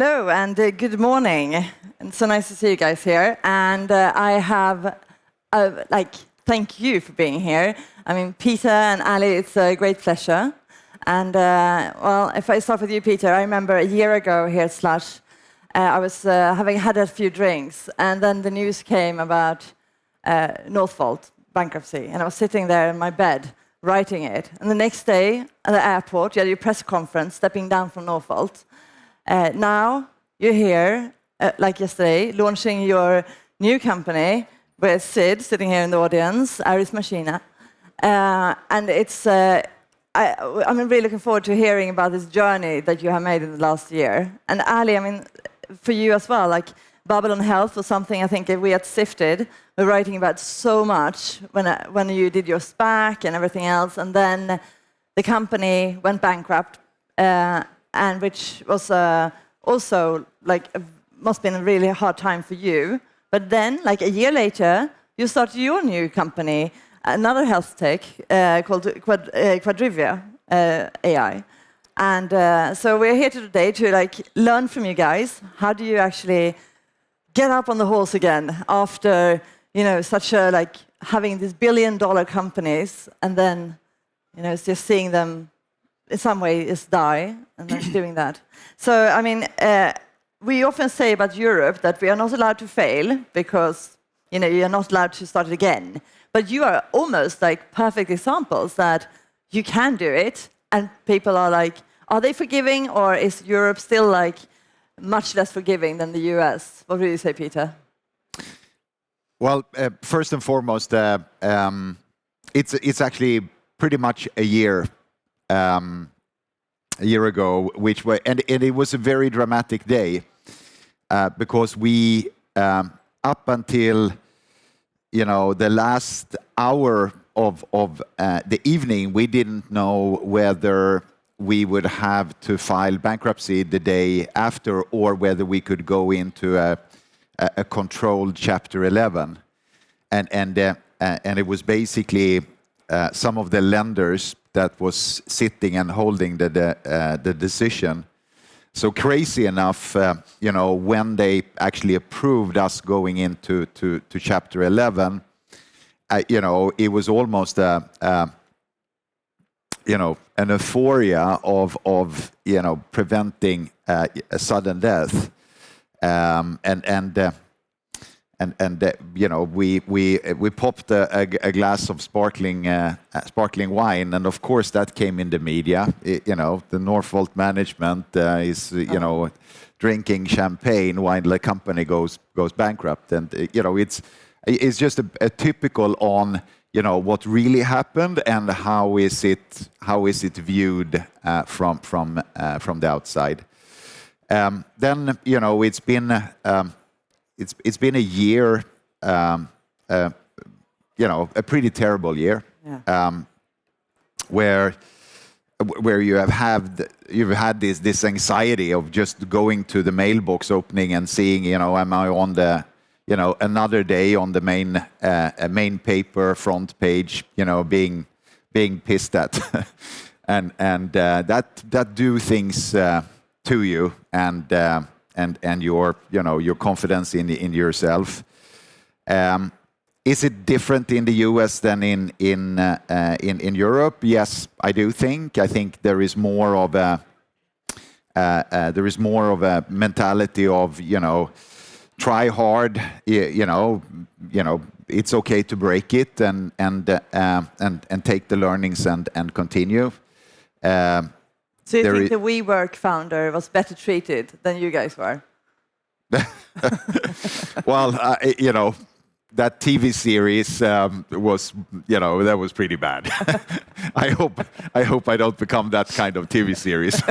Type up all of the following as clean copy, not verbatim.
Hello and good morning. It's so nice to see you guys here. And I have, thank you for being here. I mean, Peter and Ali, it's a great pleasure. And well, if I start with you, Peter, I remember a year ago here at Slush, I was having had a few drinks, and then the news came about Northvolt bankruptcy, and I was sitting there in my bed writing it. And the next day at the airport, you had your press conference, stepping down from Northvolt. Now you're here, like yesterday, launching your new company with Sid sitting here in the audience, Aris Machina. And it's, I'm really looking forward to hearing about this journey that you have made in the last year. And Ali, I mean, for you as well, like Babylon Health was something I think we at Sifted were writing about so much when you did your SPAC and everything else. And then the company went bankrupt. And which was also like must have been a really hard time for you. But then, like a year later, you started your new company, another health tech called Quadrivia AI. And so we're here today to like learn from you guys. How do you actually get up on the horse again after such a like having these billion-dollar companies and then just seeing them in some way is die, and then doing that. So, I mean, we often say about Europe that we are not allowed to fail because, you're not allowed to start it again. But you are almost like perfect examples that you can do it, and people are like, are they forgiving, or is Europe still like much less forgiving than the US? What would you say, Peter? Well, first and foremost, it's actually pretty much a year ago, and it was a very dramatic day because we, up until the last hour of the evening, we didn't know whether we would have to file bankruptcy the day after or whether we could go into a controlled Chapter 11, and it was basically some of the lenders that was sitting and holding the decision. So crazy enough, when they actually approved us going into to Chapter 11, it was almost an euphoria of preventing a sudden death, we popped a glass of sparkling wine, and of course that came in the media. The Northvolt management is drinking champagne while the company goes bankrupt, and it's just a typical on what really happened and how is it viewed from the outside. Then it's been a year, a pretty terrible year, where you've had this anxiety of just going to the mailbox opening and seeing, am I on the, another day on the main paper front page, being pissed at, and that do things to you and your confidence in yourself. Is it different in the US than in Europe? Yes, I do think. I think there is more of a mentality of try hard. It's okay to break it and take the learnings and continue. So you think the WeWork founder was better treated than you guys were? Well, that TV series was, that was pretty bad. I hope I don't become that kind of TV series.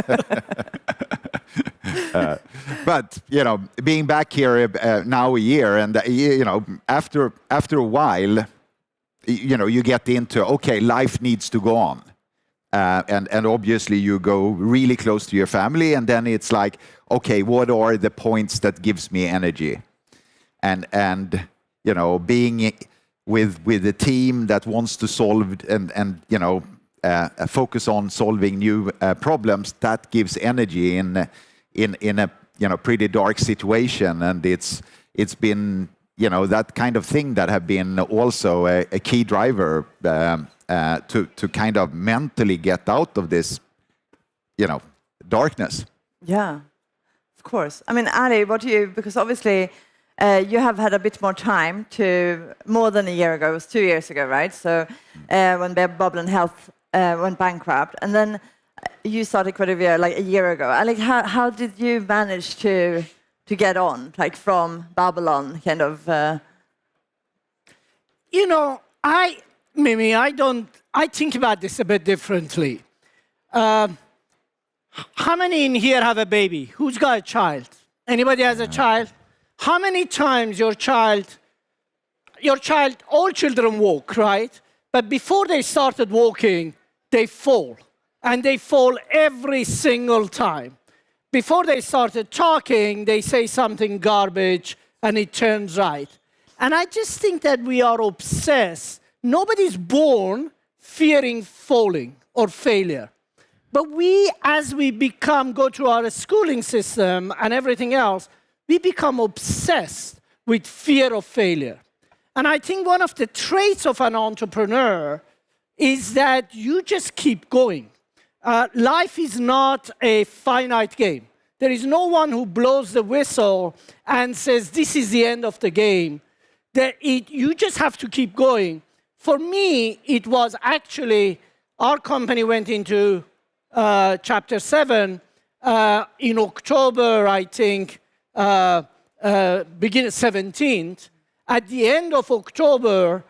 But being back here now a year, and after a while, you get into okay, life needs to go on. And obviously you go really close to your family, and then it's like, okay, what are the points that gives me energy? And being with a team that wants to solve and focus on solving new problems, that gives energy in a pretty dark situation, and it's been that kind of thing that have been also a key driver to kind of mentally get out of this darkness. Yeah, of course. I mean, Ali, what do you, because obviously you have had a bit more time to, more than a year ago, it was 2 years ago, right? So when Bubble and Health went bankrupt, and then you started Quadrivia like a year ago. Ali, how did you manage to get on, like from Babylon, kind of? Mimi, I think about this a bit differently. How many in here have a baby? Who's got a child? Anybody has a child? How many times your child, all children walk, right? But before they started walking, they fall. And they fall every single time. Before they started talking, they say something garbage, and it turns right. And I just think that we are obsessed. Nobody's born fearing falling or failure. But we, as we go through our schooling system and everything else, we become obsessed with fear of failure. And I think one of the traits of an entrepreneur is that you just keep going. Life is not a finite game. There is no one who blows the whistle and says, this is the end of the game. You just have to keep going. For me, it was actually, our company went into Chapter 7 in October, I think, beginning 17th. At the end of October,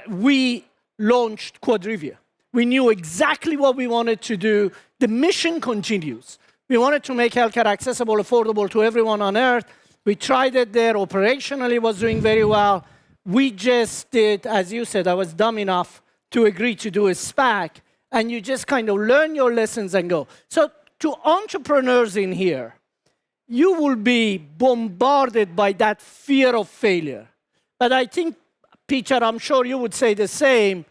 we launched Quadrivia. We knew exactly what we wanted to do. The mission continues. We wanted to make healthcare accessible, affordable to everyone on earth. We tried it there. Operationally, it was doing very well. We just did, as you said, I was dumb enough to agree to do a SPAC, and you just kind of learn your lessons and go. So to entrepreneurs in here, you will be bombarded by that fear of failure. But I think, Peter, I'm sure you would say the same,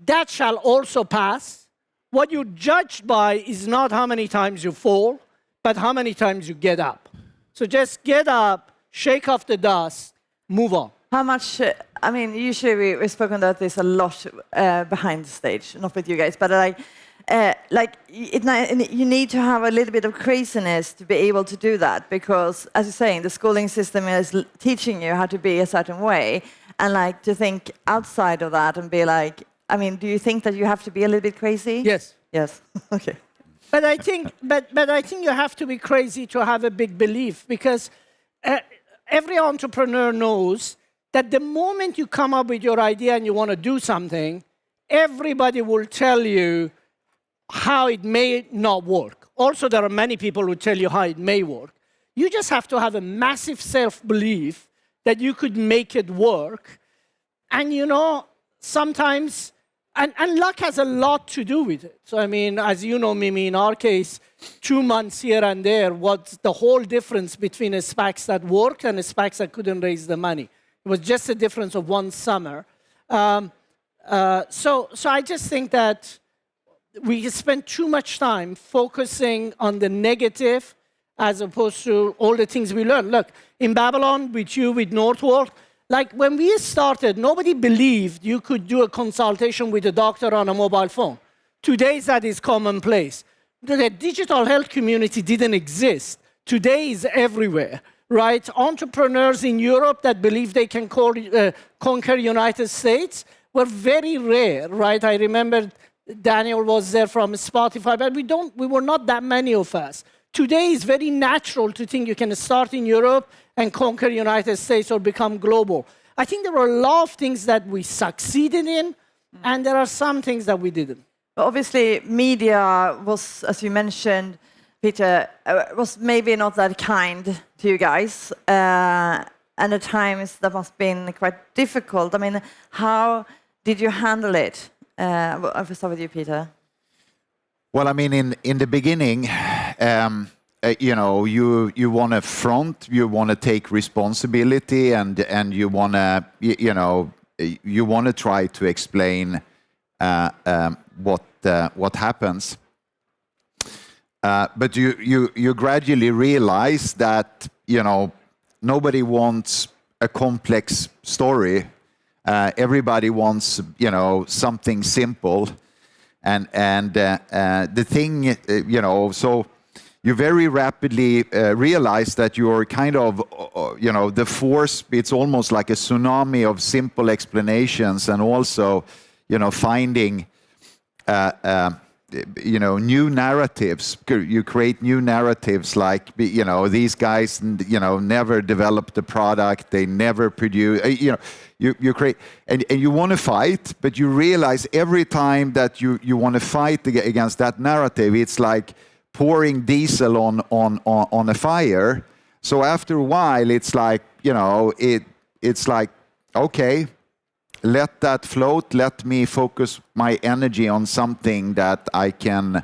that shall also pass. What you're judged by is not how many times you fall, but how many times you get up. So just get up, shake off the dust, move on. How much, I mean, usually we've spoken about this a lot behind the stage, not with you guys, but you need to have a little bit of craziness to be able to do that, because, as you're saying, the schooling system is teaching you how to be a certain way, and like to think outside of that and be like, I mean, do you think that you have to be a little bit crazy? Yes. Yes. Okay. But I think you have to be crazy to have a big belief, because every entrepreneur knows that the moment you come up with your idea and you want to do something, everybody will tell you how it may not work. Also, there are many people who tell you how it may work. You just have to have a massive self-belief that you could make it work. And sometimes, and luck has a lot to do with it. So, I mean, as you know, Mimi, in our case, 2 months here and there, what's the whole difference between a SPACs that worked and a SPACs that couldn't raise the money? It was just a difference of 1 summer. So I just think that we spend too much time focusing on the negative as opposed to all the things we learned. Look, in Babylon, with you, with Northvolt, like when we started, nobody believed you could do a consultation with a doctor on a mobile phone. Today, that is commonplace. The digital health community didn't exist. Today is everywhere, right? Entrepreneurs in Europe that believe they can conquer United States were very rare, right? I remember Daniel was there from Spotify, but we were not that many of us. Today is very natural to think you can start in Europe and conquer United States or become global. I think there were a lot of things that we succeeded in, and there are some things that we didn't. But obviously, media was, as you mentioned, Peter, was maybe not that kind to you guys. And at times, that must have been quite difficult. I mean, how did you handle it? I'll start with you, Peter. Well, I mean, in the beginning, you want to front, you want to take responsibility, and you want to, you want to try to explain what happens. But you gradually realize that, nobody wants a complex story. Everybody wants, something simple. And the thing, so you very rapidly realize that you're kind of, the force, it's almost like a tsunami of simple explanations, and also, finding, new narratives. You create new narratives like, these guys, never developed a product, they never produce, you create, and you want to fight, but you realize every time that you want to fight against that narrative, it's like pouring diesel on a fire. So after a while, it's like, it's like, okay, let that float. Let me focus my energy on something that I can,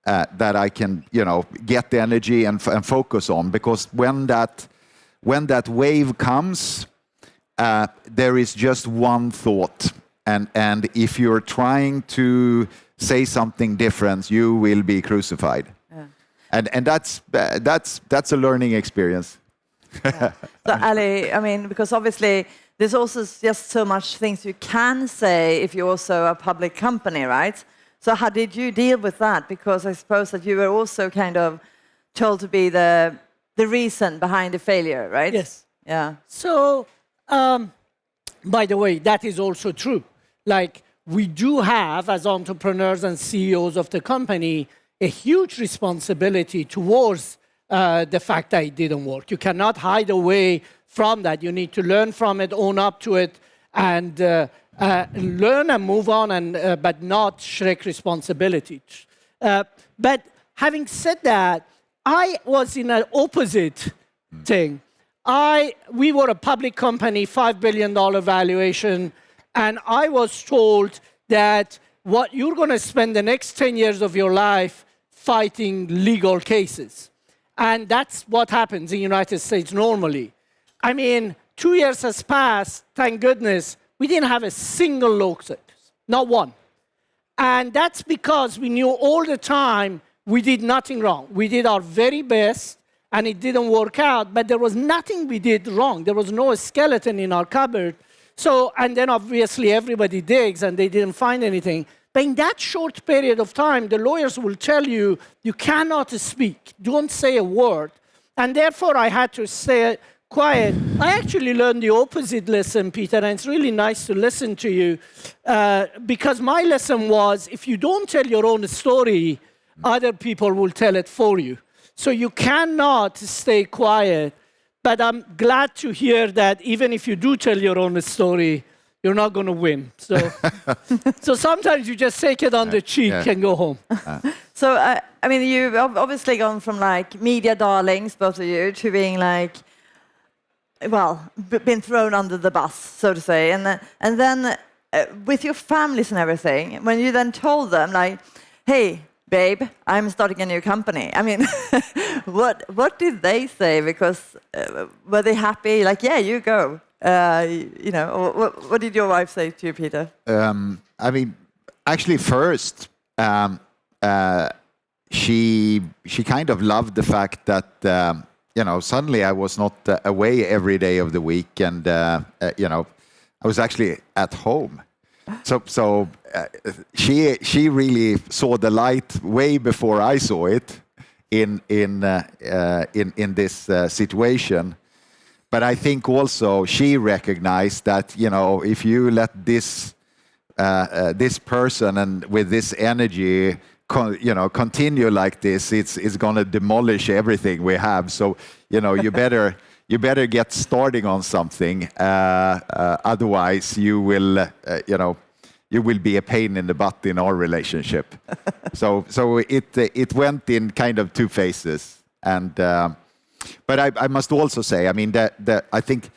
get the energy and focus on. Because when that wave comes, there is just one thought, and if you're trying to say something different, you will be crucified. Yeah. And that's a learning experience. Yeah. So Ali, I mean, because obviously there's also just so much things you can say if you're also a public company, right? So how did you deal with that? Because I suppose that you were also kind of told to be the reason behind the failure, right? Yes. Yeah. So, by the way, that is also true. Like, we do have, as entrepreneurs and CEOs of the company, a huge responsibility towards the fact that it didn't work. You cannot hide away from that. You need to learn from it, own up to it, and learn and move on, but not shrek responsibility. But having said that, I was in an opposite thing. We were a public company, $5 billion valuation, and I was told that what you're going to spend the next 10 years of your life fighting legal cases. And that's what happens in the United States normally. I mean, 2 years has passed, thank goodness, we didn't have a single lawsuit, not one. And that's because we knew all the time we did nothing wrong. We did our very best, and it didn't work out, but there was nothing we did wrong. There was no skeleton in our cupboard. So, and then obviously everybody digs, and they didn't find anything. But in that short period of time, the lawyers will tell you, you cannot speak, don't say a word. And therefore, I had to stay quiet. I actually learned the opposite lesson, Peter, and it's really nice to listen to you, because my lesson was, if you don't tell your own story, other people will tell it for you. So you cannot stay quiet. But I'm glad to hear that even if you do tell your own story, you're not going to win. So, so sometimes you just take it on the cheek and go home. So, I mean, you've obviously gone from like media darlings, both of you, to being like, well, been thrown under the bus, so to say. And then with your families and everything, when you then told them like, hey, babe, I'm starting a new company. I mean, what did they say? Because were they happy? Like, yeah, you go. Or what did your wife say to you, Peter? I mean, actually, first, she kind of loved the fact that suddenly I was not away every day of the week, and I was actually at home. So she really saw the light way before I saw it in this situation. But I think also she recognized that if you let this person and with this energy continue like this, it's going to demolish everything we have. So you better get starting on something. Otherwise, you will be a pain in the butt in our relationship. so it went in kind of two phases. And but I must also say, I mean, that I think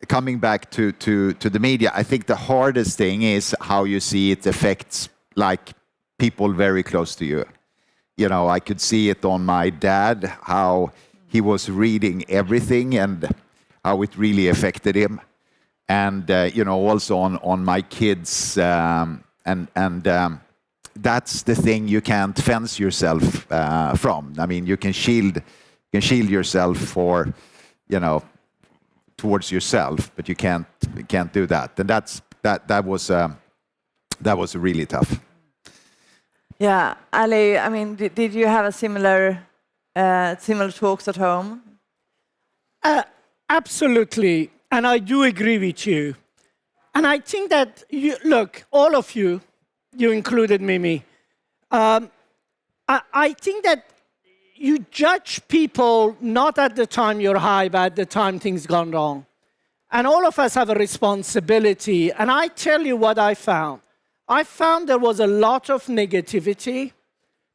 coming back to the media, I think the hardest thing is how you see it affects like people very close to you. I could see it on my dad, how he was reading everything and how it really affected him. And also on my kids, and that's the thing you can't fence yourself from. I mean, you can shield yourself for, you know, towards yourself, but you can't do that. And that was really tough. Yeah, Ali, I mean, did you have a similar talks at home? Absolutely, and I do agree with you. And I think that, look, all of you, you included Mimi, I think that you judge people not at the time you're high, but at the time things gone wrong. And all of us have a responsibility. And I tell you what I found. I found there was a lot of negativity,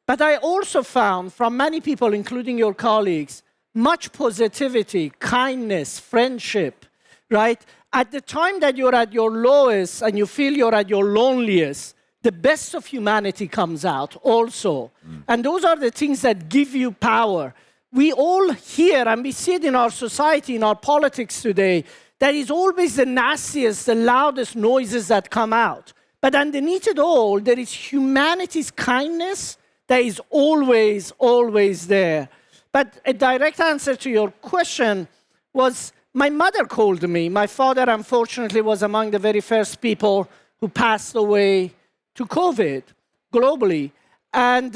but I also found from many people, including your colleagues, much positivity, kindness, friendship, right? At the time that you're at your lowest and you feel you're at your loneliest, the best of humanity comes out also. And those are the things that give you power. We all hear, and we see it in our society, in our politics today, there is always the nastiest, the loudest noises that come out. But underneath it all, there is humanity's kindness that is always, always there. But a direct answer to your question was, my mother called me. My father, unfortunately, was among the very first people who passed away to COVID globally. And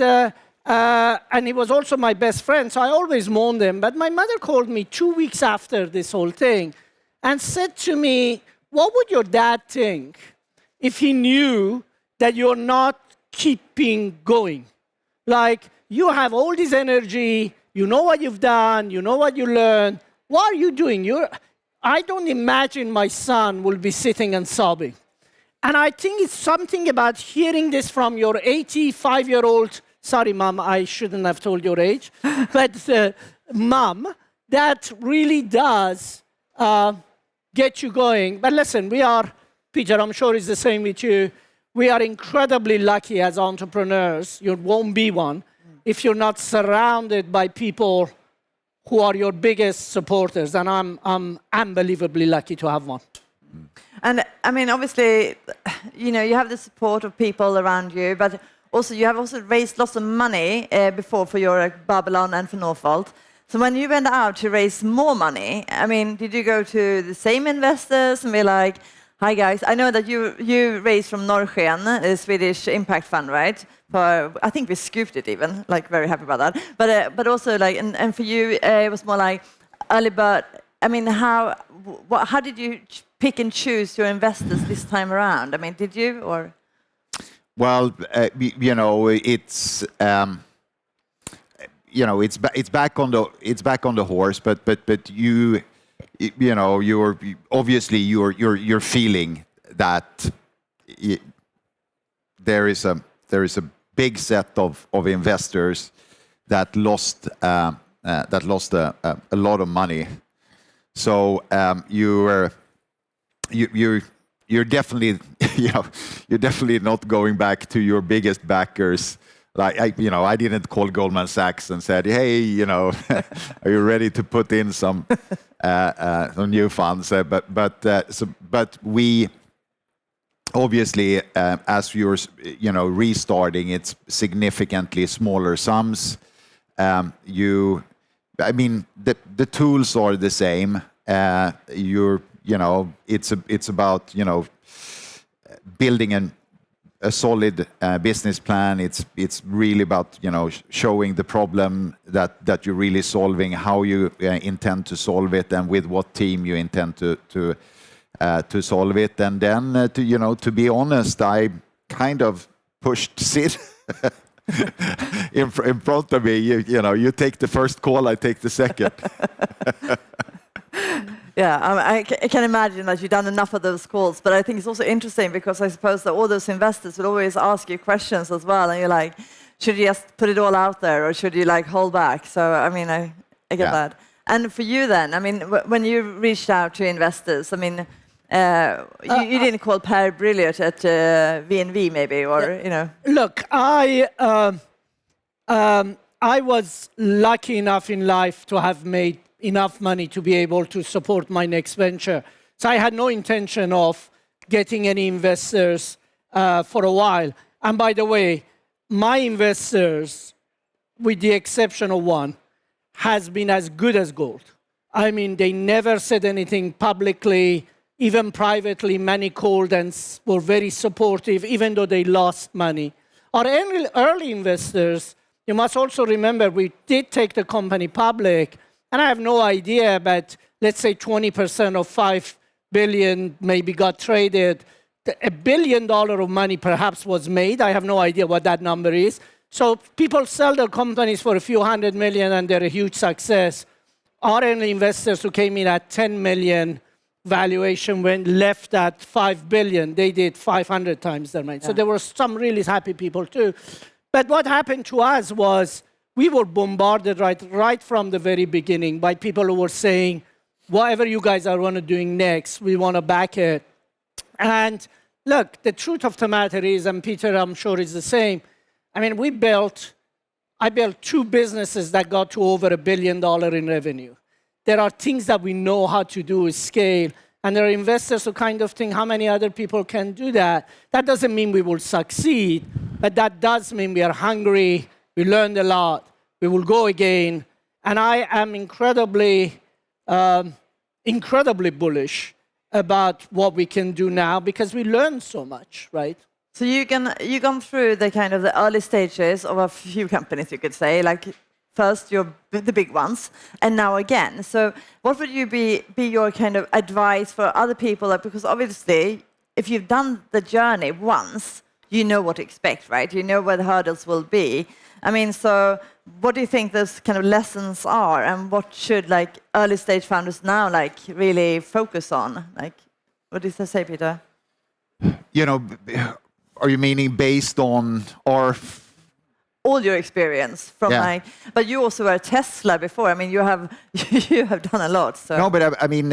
he was also my best friend, so I always mourned him. But my mother called me 2 weeks after this whole thing and said to me, what would your dad think if he knew that you're not keeping going? Like, you have all this energy, you know what you've done, you know what you learned. What are you doing? I don't imagine my son will be sitting and sobbing. And I think it's something about hearing this from your 85-year-old, sorry, Mom, I shouldn't have told your age, but Mom, that really does get you going. But listen, Peter, I'm sure it's the same with you. We are incredibly lucky as entrepreneurs. You won't be one if you're not surrounded by people who are your biggest supporters. And I'm unbelievably lucky to have one. And I mean, obviously, you know, you have the support of people around you, but also you have also raised lots of money before for your Babylon and for Northvolt. So when you went out to raise more money, I mean, did you go to the same investors and be like, hi guys, I know that you raised from Norrsken, a Swedish impact fund, right? For, I think we scooped it even, like very happy about that. But also like, and for you, it was more like early bird. I mean, how did you pick and choose your investors this time around? I mean, did you or? Well, you know, it's back on the horse, but you know, you're obviously you're feeling that there is a big set of investors that lost a lot of money. So you're definitely you're definitely not going back to your biggest backers. Like I didn't call Goldman Sachs and said, hey, you know, are you ready to put in some new funds? But we obviously, as you're restarting, it's significantly smaller sums. I mean, the tools are the same. It's about building a solid business plan. It's really about showing the problem that you're really solving, how you intend to solve it, and with what team you intend to solve it. And then to be honest, I kind of pushed Sid in front of me. You take the first call, I take the second. Yeah, I can imagine that you've done enough of those calls, but I think it's also interesting because I suppose that all those investors will always ask you questions as well, and you're like, should you just put it all out there, or should you like hold back? So I mean, I get that. And for you then, I mean, when you reached out to investors, I mean, you didn't call Per Brilliant at VNV maybe, or Look, I was lucky enough in life to have made enough money to be able to support my next venture. So I had no intention of getting any investors for a while. And by the way, my investors, with the exception of one, has been as good as gold. I mean, they never said anything publicly, even privately. Many called and were very supportive, even though they lost money. Our early investors, you must also remember, we did take the company public, and I have no idea, but let's say 20% of 5 billion maybe got traded. $1 billion of money perhaps was made. I have no idea what that number is. So people sell their companies for a few hundred million and they're a huge success. Our early investors who came in at 10 million valuation when left at 5 billion, they did 500 times their money. Yeah. So there were some really happy people too. But what happened to us was we were bombarded right from the very beginning by people who were saying, whatever you guys are going to doing next, we want to back it. And look, the truth of the matter is, and Peter, I'm sure, is the same. I mean, I built 2 businesses that got to over $1 billion in revenue. There are things that we know how to do with scale, and there are investors who kind of think how many other people can do that. That doesn't mean we will succeed, but that does mean we are hungry, we learned a lot, we will go again, and I am incredibly bullish about what we can do now because we learned so much, right? So you've gone through the kind of the early stages of a few companies, you could say, like first the big ones, and now again. So what would you be your kind of advice for other people? Because obviously, if you've done the journey once, you know what to expect, right? You know where the hurdles will be. I mean, so what do you think those kind of lessons are, and what should like early stage founders now like really focus on? Like, what do you say, Peter? You know, are you meaning based on our all your experience from like? But you also were at Tesla before. I mean, you have done a lot. So no, but I mean,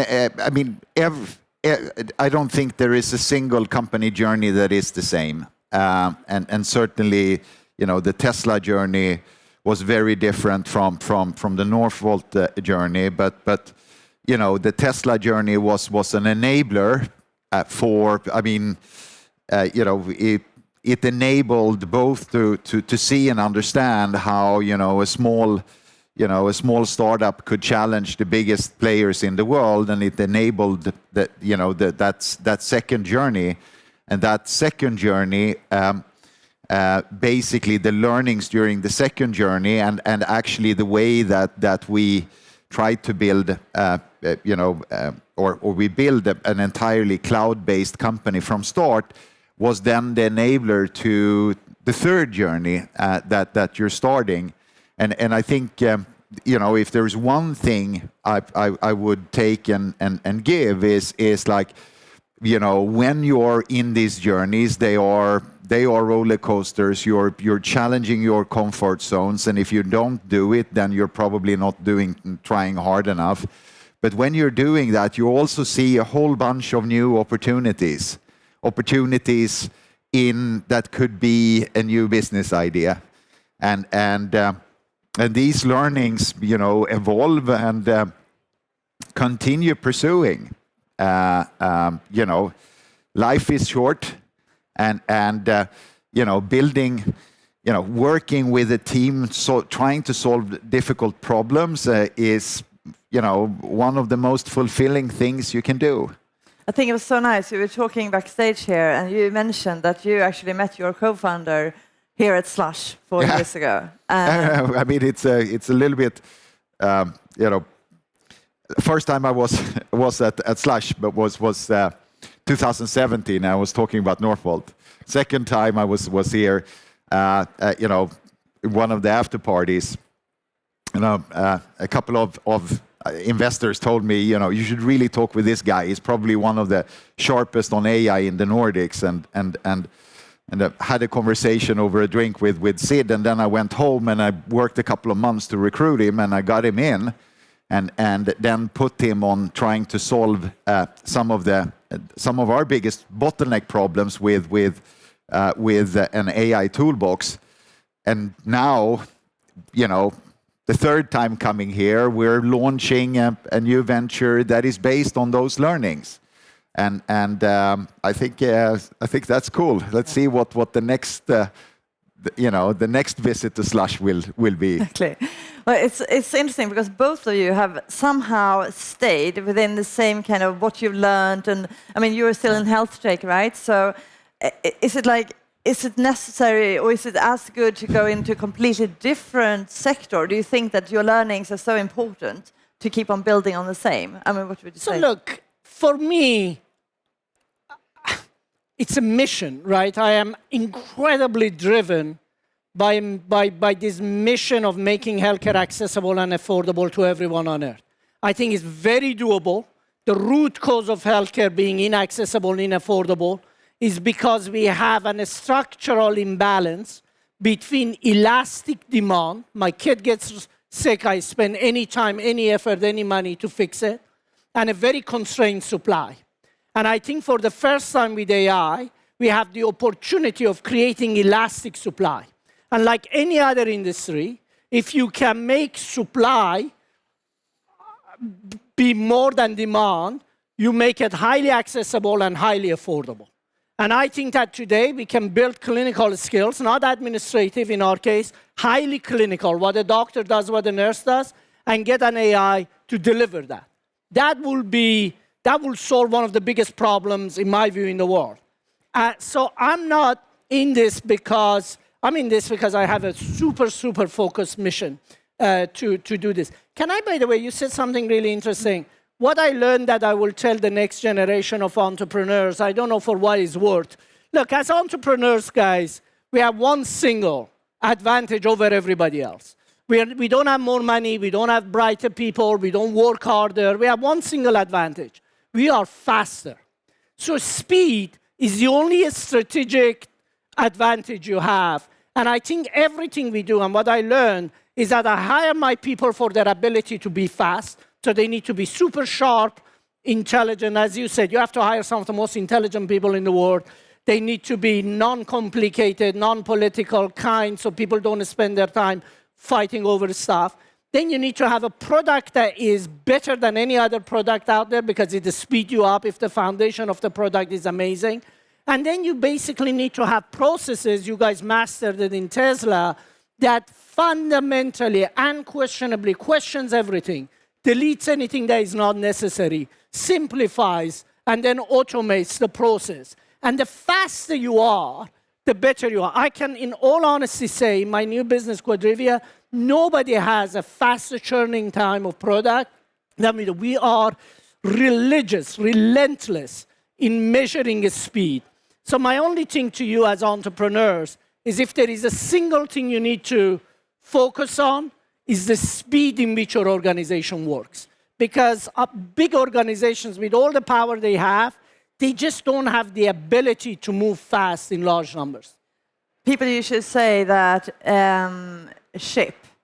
I don't think there is a single company journey that is the same, and certainly, you know, the Tesla journey was very different from the Northvolt journey, but you know, the Tesla journey was an enabler for. I mean, you know, it enabled both to see and understand how, you know, a small startup could challenge the biggest players in the world, and it enabled that, you know, that second journey, and that second journey. Basically the learnings during the second journey and actually the way that we tried to build, or we build an entirely cloud-based company from start was then the enabler to the third journey that you're starting. And I think, you know, if there's one thing I would take and give is like, you know, when you're in these journeys, they are roller coasters. You're challenging your comfort zones, and if you don't do it, then you're probably not trying hard enough. But when you're doing that, you also see a whole bunch of new opportunities in that could be a new business idea, and these learnings, you know, evolve and continue pursuing. You know, life is short, and you know, building, you know, working with a team, so trying to solve difficult problems is, you know, one of the most fulfilling things you can do. I think it was so nice. We were talking backstage here, and you mentioned that you actually met your co-founder here at Slush 4 years ago. I mean, it's a little bit, you know. First time I was at Slush, but was 2017. I was talking about Northvolt. Second time I was here, you know, one of the after parties. You know, a couple of investors told me, you know, you should really talk with this guy. He's probably one of the sharpest on AI in the Nordics, and I had a conversation over a drink with Sid, and then I went home and I worked a couple of months to recruit him, and I got him in. And then put him on trying to solve some of our biggest bottleneck problems with an AI toolbox. And now, you know, the third time coming here, we're launching a new venture that is based on those learnings. And I think that's cool. Let's see what the the next visit to Slush will be. Exactly. Well, it's interesting because both of you have somehow stayed within the same kind of what you've learned, and I mean you're still in health tech, right? So is it necessary or is it as good to go into a completely different sector? Do you think that your learnings are so important to keep on building on the same? I mean, what would you say? So look, for me, it's a mission, right? I am incredibly driven by this mission of making healthcare accessible and affordable to everyone on Earth. I think it's very doable. The root cause of healthcare being inaccessible and inaffordable is because we have a structural imbalance between elastic demand. My kid gets sick, I spend any time, any effort, any money to fix it, and a very constrained supply. And I think for the first time with AI, we have the opportunity of creating elastic supply. And like any other industry, if you can make supply be more than demand, you make it highly accessible and highly affordable. And I think that today we can build clinical skills, not administrative in our case, highly clinical, what a doctor does, what a nurse does, and get an AI to deliver that. That will solve one of the biggest problems, in my view, in the world. So I'm not in this because, I'm in this because I have a super, super focused mission to do this. Can I, by the way, you said something really interesting. What I learned that I will tell the next generation of entrepreneurs, I don't know for what it's worth. Look, as entrepreneurs, guys, we have one single advantage over everybody else. We don't have more money, we don't have brighter people, we don't work harder. We have one single advantage. We are faster. So speed is the only strategic advantage you have. And I think everything we do, and what I learned, is that I hire my people for their ability to be fast. So they need to be super sharp, intelligent. As you said, you have to hire some of the most intelligent people in the world. They need to be non-complicated, non-political, kind, so people don't spend their time fighting over stuff. Then you need to have a product that is better than any other product out there because it will speed you up if the foundation of the product is amazing. And then you basically need to have processes, you guys mastered it in Tesla, that fundamentally, unquestionably questions everything, deletes anything that is not necessary, simplifies, and then automates the process. And the faster you are, the better you are. I can, in all honesty, say, in my new business, Quadrivia, nobody has a faster churning time of product than we do. We are religious, relentless in measuring speed. So my only thing to you as entrepreneurs is if there is a single thing you need to focus on, is the speed in which your organization works. Because big organizations, with all the power they have, they just don't have the ability to move fast in large numbers. People usually say that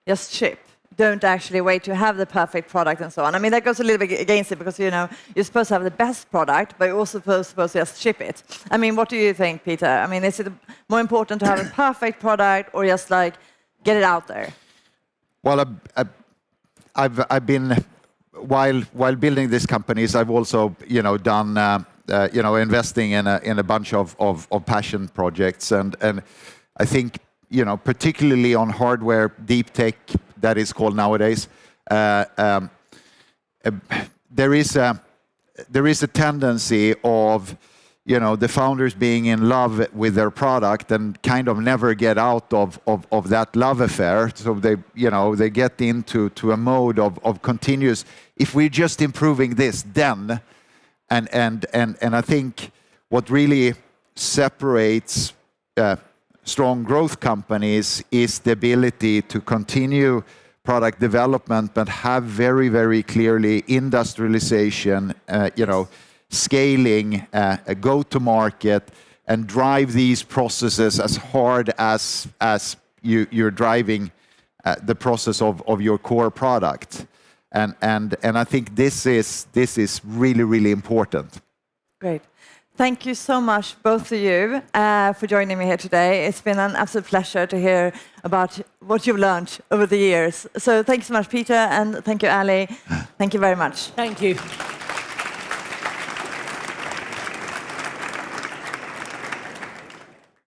just ship. Don't actually wait to have the perfect product and so on. I mean, that goes a little bit against it because, you're supposed to have the best product, but you're also supposed to just ship it. I mean, what do you think, Peter? I mean, is it more important to have a perfect product or just like get it out there? Well, I've been, while building these companies, I've also, done, investing in a bunch of passion projects. And I think, particularly on hardware, deep tech, that is called nowadays, there is a tendency of, the founders being in love with their product and kind of never get out of that love affair. So they get into a mode of continuous, if we're just improving this, then, and I think what really separates strong growth companies is the ability to continue product development, but have very, very clearly industrialization, scaling, a go-to-market, and drive these processes as hard as you're driving the process of your core product. And I think this is really, really important. Great. Thank you so much, both of you, for joining me here today. It's been an absolute pleasure to hear about what you've learned over the years. So thank you so much, Peter, and thank you, Ali. Thank you very much. Thank you.